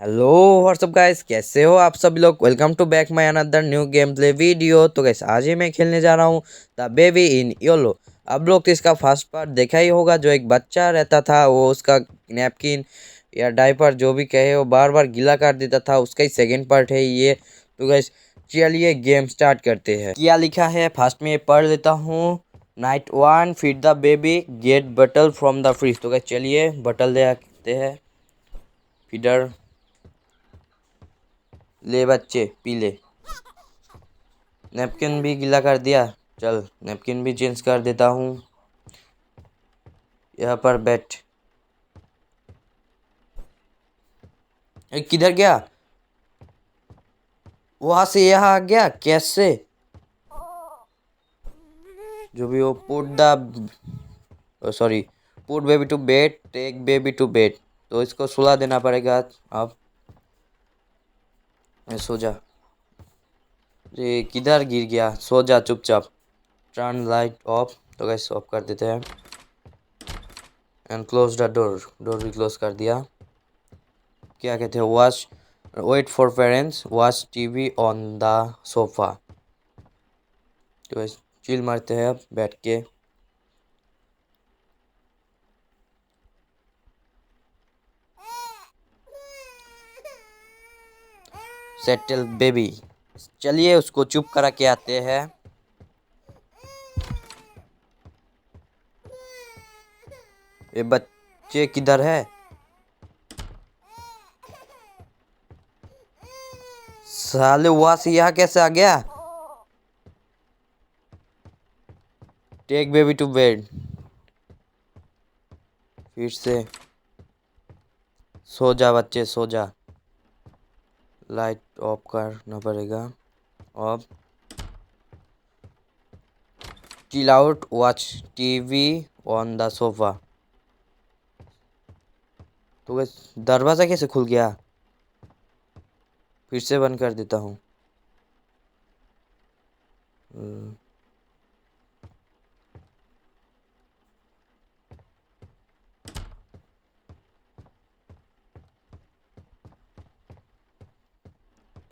Hello what's up guys, कैसे हो आप सभी लोग। Welcome to back my another new game play video. तो गाइस आज ही मैं खेलने जा रहा हूँ द बेबी इन योलो। आप लोग तो इसका फर्स्ट पार्ट देखा ही होगा। जो एक बच्चा रहता था, वो उसका नैपकिन या डायपर जो भी कहे वो बार बार गीला कर देता था, उसका ही सेकेंड पार्ट है ये। तो गाइस चलिए गेम स्टार्ट करते हैं। क्या लिखा है फर्स्ट में पढ़ लेता हूँ। Night 1 feed the baby get bottle from the fridge. तो गाइस चलिए बटल दे आते हैं। फीडर ले बच्चे पी ले। नैपकिन भी गीला कर दिया। चल नैपकिन भी चेंज कर देता हूँ। यहाँ पर बैठ। किधर गया? वहां से यहाँ आ गया कैसे? जो भी हो put the sorry put baby to bed, take baby to bed. तो इसको सुला देना पड़ेगा अब। सो जा। ये किधर गिर गया? सो जा चुपचाप। Turn light off. तो गैस ऑफ कर देते हैं and close the door. Door भी क्लोज कर दिया। क्या कहते हैं? Watch wait for parents, watch TV on the sofa. तो चिल मारते हैं अब बैठ के। Settle baby. चलिए उसको चुप करा के आते हैं। ये बच्चे किधर है? साले वहां से यहाँ कैसे आ गया? Take baby to bed. फिर से सो जा बच्चे सो जा। लाइट ऑफ करना पड़ेगा अब। Chill out, watch TV on the sofa. तो बस दरवाजा कैसे खुल गया? फिर से बंद कर देता हूँ।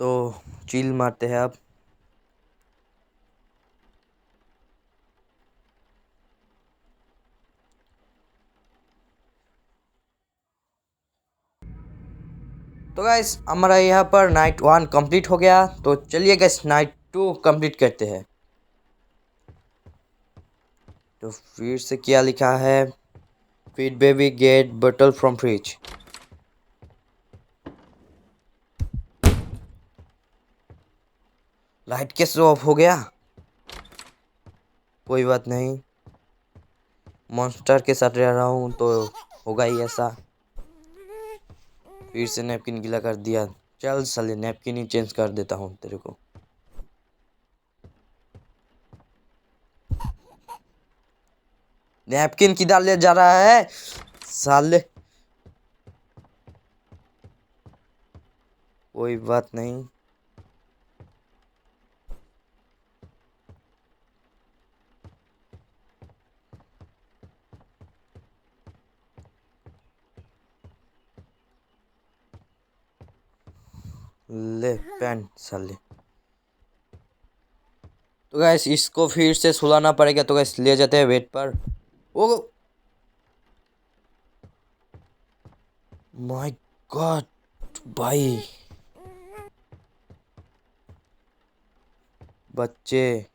तो चिल मारते हैं अब। तो गाइस हमारा यहाँ पर नाइट 1 कंप्लीट हो गया। तो चलिए गाइस नाइट 2 कंप्लीट करते हैं। तो फिर से क्या लिखा है? Feed baby get bottle from fridge. Light कैसे ऑफ हो गया? कोई बात नहीं, मॉन्स्टर के साथ रह रहा हूँ तो होगा ही ऐसा। फिर से नैपकिन गीला कर दिया। चल साले नैपकिन ही चेंज कर देता हूँ तेरे को। नैपकिन किधर ले जा रहा है साले? कोई बात नहीं। ले पेन साले। तो गैस इसको फिर से सुलाना पड़ेगा। तो गैस ले जाते हैं बेड पर। ओ माय गॉड भाई, बच्चे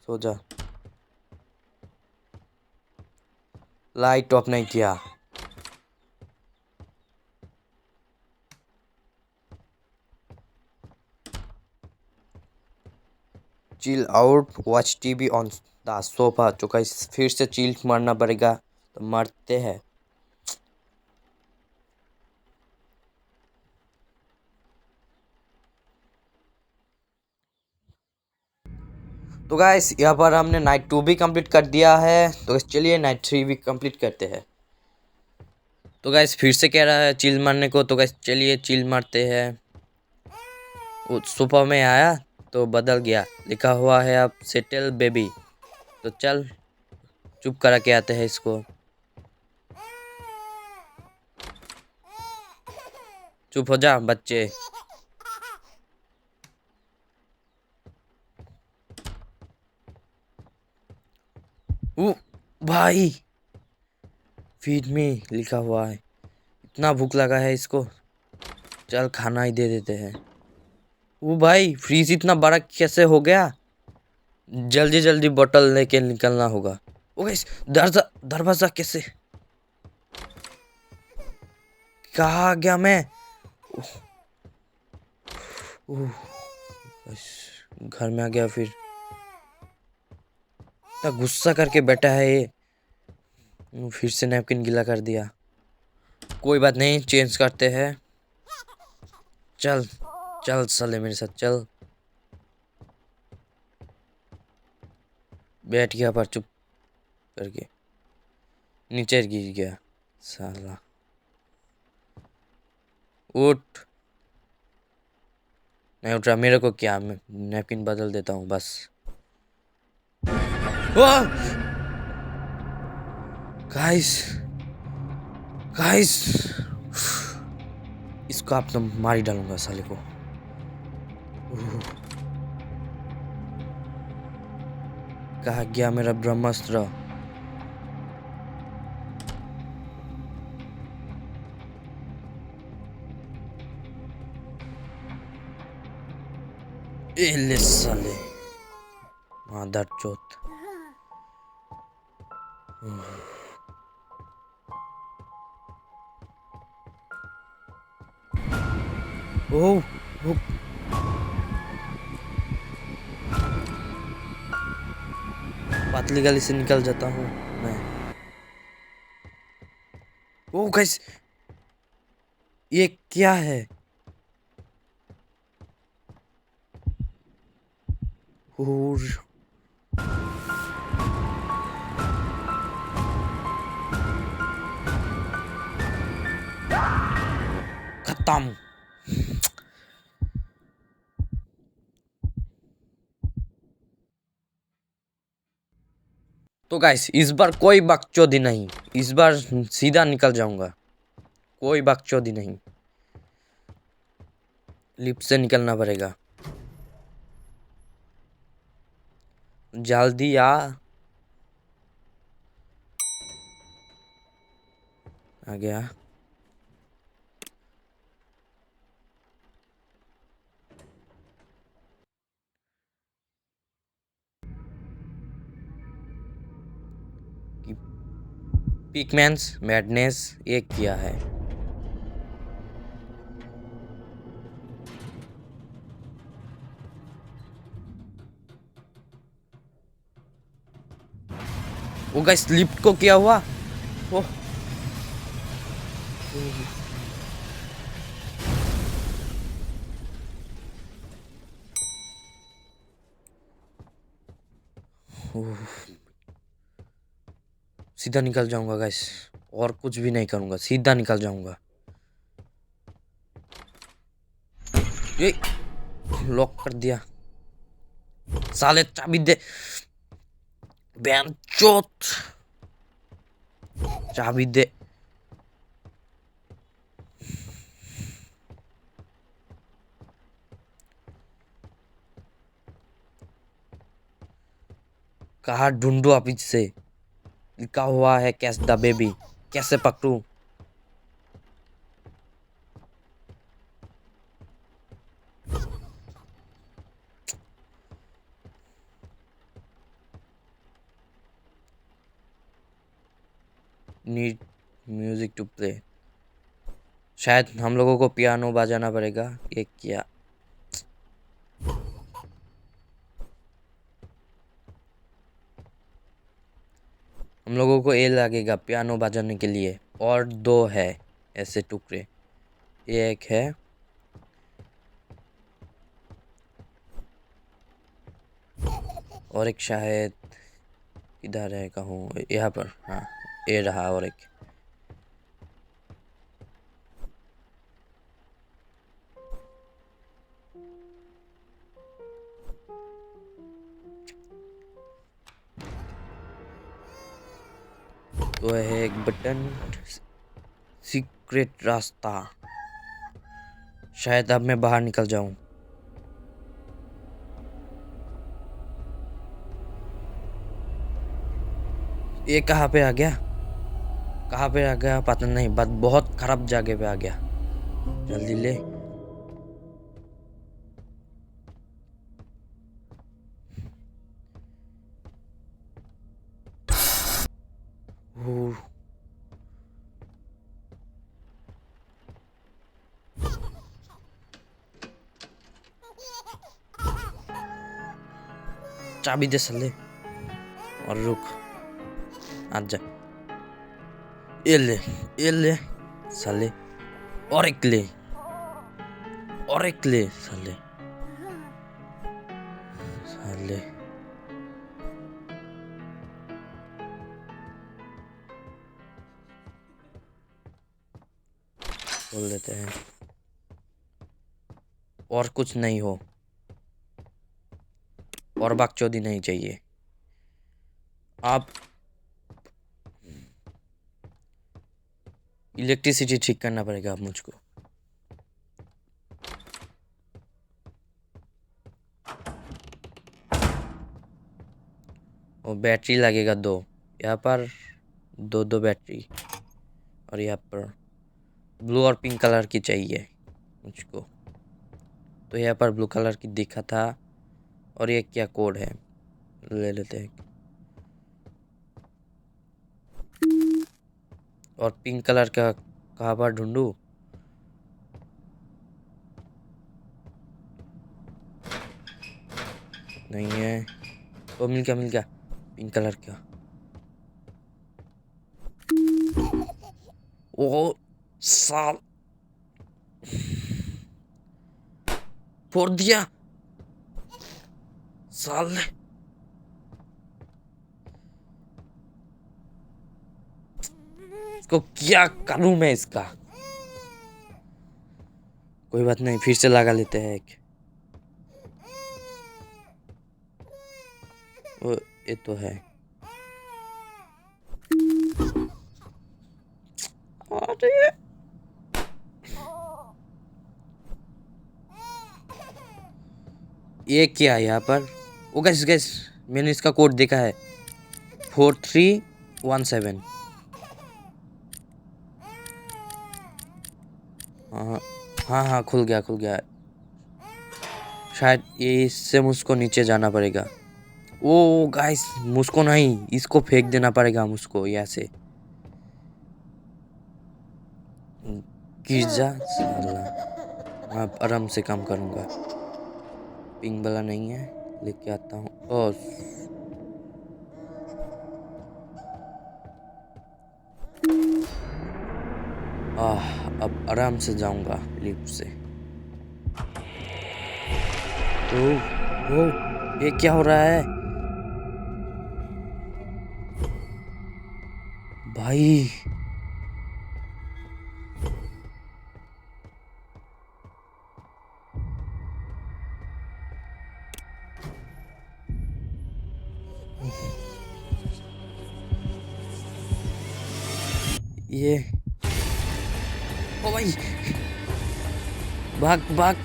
सो जा। लाइट ऑफ नहीं किया। Chill out, watch TV on the sofa. तो गाइस फिर से चिल मारना पड़ेगा। तो मारते हैं। तो गाइस यहाँ पर हमने नाइट 2 भी कंप्लीट कर दिया है। तो गाइस चलिए नाइट 3 भी कंप्लीट करते हैं। तो गाइस फिर से कह रहा है चिल मारने को। तो गाइस चलिए चिल मारते हैं। वो सुबह में आया तो बदल गया। लिखा हुआ है अब सेटल बेबी। तो चल चुप करा के आते हैं इसको। चुप हो जा बच्चे। ओ भाई, फीड मी लिखा हुआ है। इतना भूख लगा है इसको, चल खाना ही दे देते हैं। ओ भाई, फ्रीज इतना बड़ा कैसे हो गया? जल्दी जल्दी बोतल लेके निकलना होगा। ओ गाइस, दरवाजा दरवाजा कैसे, कहाँ आ गया मैं? ओह, बस घर में आ गया। फिर इतना गुस्सा करके बैठा है ये। फिर से नैपकिन गीला कर दिया। कोई बात नहीं, चेंज करते हैं। चल चल साले मेरे साथ चल। बैठ गया पर चुप करके, नीचे गिर गया साला। उठ। नहीं उठ रहा, मेरे को क्या, मैं नैपकिन बदल देता हूँ बस। गाइस गाइस, इसको आप तो मार ही डालूंगा साले को। कहा गया मेरा ब्रह्मास्त्र? ए ले साले, मादर चोत। ओह, पतली गली से निकल जाता हूँ मैं। ओह गाइस, ये क्या है? और खत्म। तो गाइस, इस बार कोई बकचोदी नहीं, इस बार सीधा निकल जाऊंगा। कोई बकचोदी नहीं, लिफ्ट से निकलना पड़ेगा। जल्दी आ गया। पिकमैन्स मैडनेस ये किया है। वो गाइस, लिफ्ट को क्या हुआ? ओह, ओह, सीधा निकल जाऊंगा गाइस, और कुछ भी नहीं करूंगा, सीधा निकल जाऊंगा। ये लॉक कर दिया साले, चाबी दे बेंचोत, चाबी दे। कहाँ ढूंढू अभी से? लिखा हुआ है कैच द बेबी, कैसे पकड़ू? Need music to play. शायद हम लोगों को पियानो बजाना पड़ेगा। ये क्या? हम लोगों को ये लगेगा पियानो बजाने के लिए। और दो है ऐसे टुकड़े, ये एक है। और एक शायद इधर है, कहूँ यहाँ पर, हाँ ये रहा। और एक तो है एक बटन, सीक्रेट रास्ता। शायद अब मैं बाहर निकल जाऊं। ये कहाँ पे आ गया? कहाँ पे आ गया पता नहीं, बट बहुत खराब जगह पे आ गया। जल्दी ले। ओह, चाबी दे साले और रुक। आजा। ये ले साले। और एक ले, और एक ले साले। साले बोल देते हैं और कुछ नहीं हो, और बकचोदी नहीं चाहिए। आप इलेक्ट्रिसिटी ठीक करना पड़ेगा अब मुझको। और बैटरी लगेगा 2 यहाँ पर, 2 बैटरी। और यहाँ पर ब्लू और पिंक कलर की चाहिए मुझको, तो यहाँ पर ब्लू कलर की दिखा था। और ये क्या कोड है, ले लेते हैं। और पिंक कलर का कहाँ पर ढूंढूं? नहीं है। ओ मिल गया पिंक कलर का। ओ साल, फोड़ दिया साल। इसको क्या करूं मैं इसका? कोई बात नहीं, फिर से लगा लेते हैं एक। ओ ये तो है। अरे ये क्या है यहाँ पर? ओ गैस गैस, मैंने इसका कोड देखा है, 4317। हाँ हाँ हाँ, खुल गया। शायद ये इससे मुझको नीचे जाना पड़ेगा। ओ गाइस, मुझको नहीं, इसको फेंक देना पड़ेगा मुझको यहाँ से। गिर जा साला, मैं आराम से काम करूँगा। पिंक वाला नहीं है, लेके आता हूँ। ओ अब आराम से जाऊंगा लिफ्ट से। ओ ये क्या हो रहा है भाई? ये ओ भाई, भाग।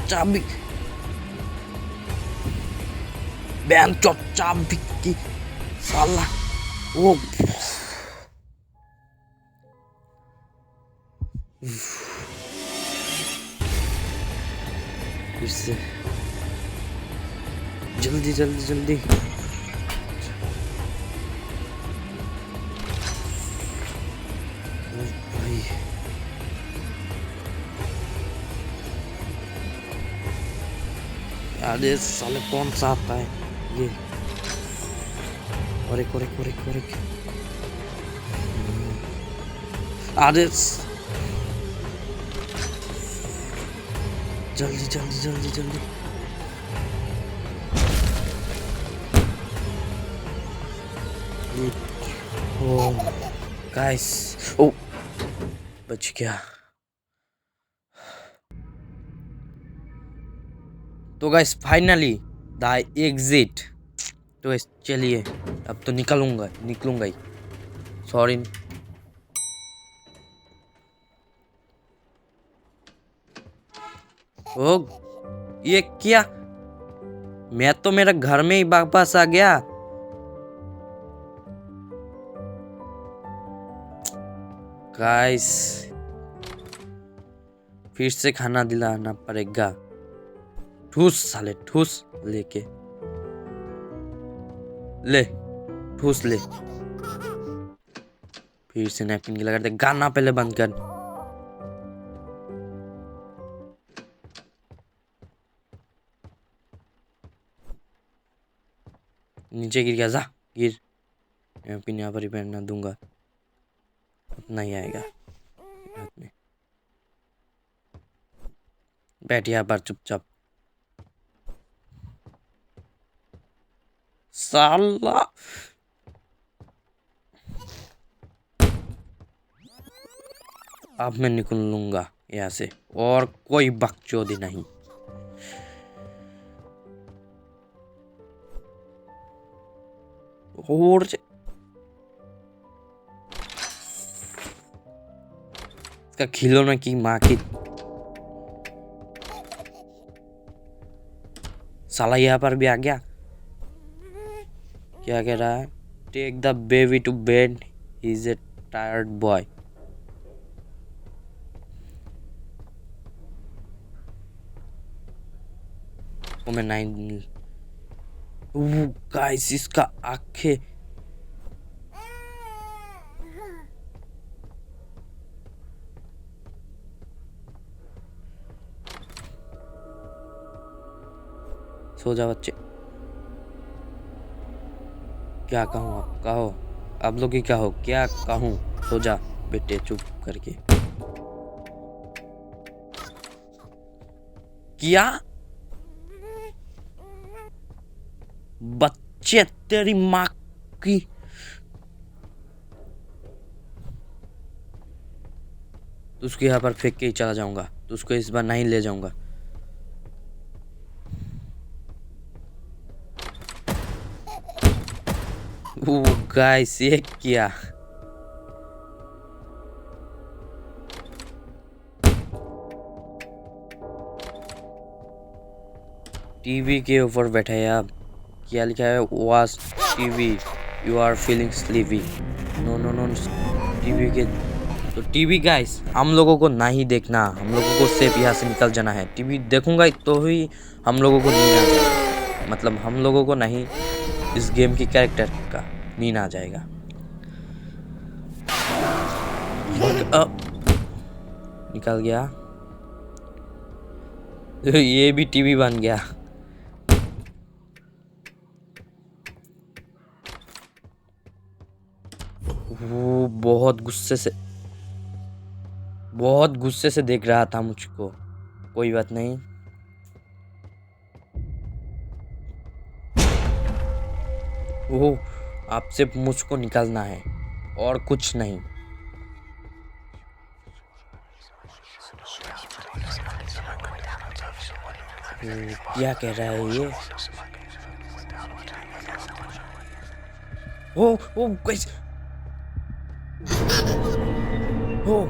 चाबी, बैन चो चाबी की साला। ओ इससे जल्दी। भाई अरे साले कौन सा आता है ये? और एक। अरे जल्दी। ओ गाइस, ओ बच गया। तो गाइस फाइनली द एग्जिट। तो गाइस चलिए, अब तो निकलूंगा ही। सॉरी। ओ ये क्या, मैं तो मेरा घर में ही वापस आ गया। गाइस फिर से खाना दिलाना पड़ेगा। ठूस साले ठूस, लेके ले, ठूस ले। फिर से नैपकिन की लगा दे, गाना पहले बंद कर। नीचे गिर गया, जा गिर। नैपकिन यहाँ पर ही पहनना दूंगा, उतना ही आएगा हाथ में। बैठ यहाँ पर चुपचाप। साला अब मैं निकल लूंगा यहाँ से, और कोई बकचोदी नहीं। और इसका खिलौने की माँ की, साला यहाँ पर भी आ गया। क्या कह रहा है? Take the baby to bed, he is a tired boy. ओ मैं 9। गाइस इसका आंखें, सो जा बच्चे। क्या कहूँ आप कहो, आप लोग ही कहो क्या कहूँ। सो जा बेटे चुप करके। क्या बच्चे, तेरी माँ की। तो उसको यहाँ पर फेंक के ही चला जाऊंगा, तो उसको इस बार नहीं ले जाऊंगा। वो गाइस ये क्या, टीवी के ऊपर बैठा है आप। क्या लिखा है? Watch TV, you are feeling sleepy. No no no, TV के तो टीवी गाइस हम लोगों को नहीं देखना, हम लोगों को सिर्फ यहाँ से निकल जाना है। टीवी देखूंगा तो ही हम लोगों को नींद आ जाएगा, मतलब हम लोगों को नहीं, इस गेम की कैरेक्टर का नींद आ जाएगा। निकल गया। ये भी टीवी बन गया। वो बहुत गुस्से से देख रहा था मुझको। कोई बात नहीं। वो आपसे मुझको निकालना है और कुछ नहीं। क्या कह रहा है ये? ओ कैसे? ओ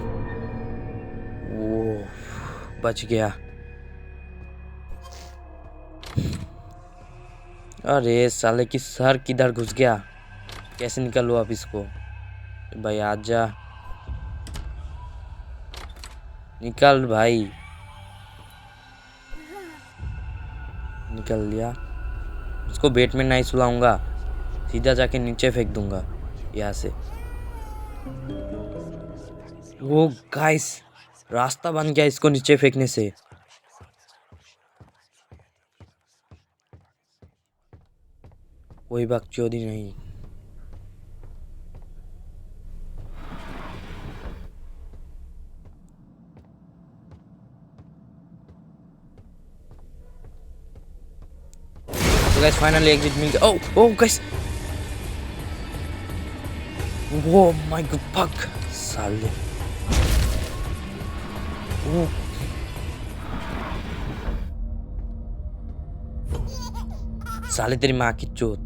बच गया। अरे साले की सर किधर घुस गया? कैसे निकालूं अब इसको? भाई आजा, निकल भाई। निकल लिया। इसको बेड में नहीं सुलाऊंगा, सीधा जाके नीचे फेंक दूंगा यहाँ से। वो गाइस रास्ता बन गया इसको नीचे फेंकने से। कोई बकचोदी नहीं। तो गाइस फाइनली एग्जिट मिल गया। ओह guys, oh my God, fuck साले। ओह साले तेरी माँ की चोट।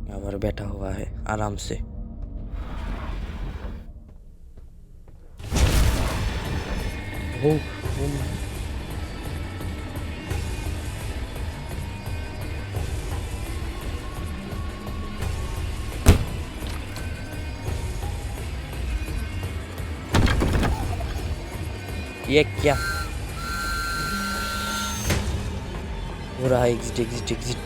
यहाँ पर बैठा हुआ है आराम से। ओ, ओ, ये क्या हो रहा है? Exit exit exit.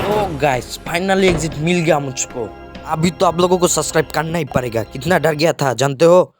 ओ गाइस, फाइनली एग्जिट मिल गया मुझको। अभी तो आप लोगों को सब्सक्राइब करना ही पड़ेगा। कितना डर गया था जानते हो?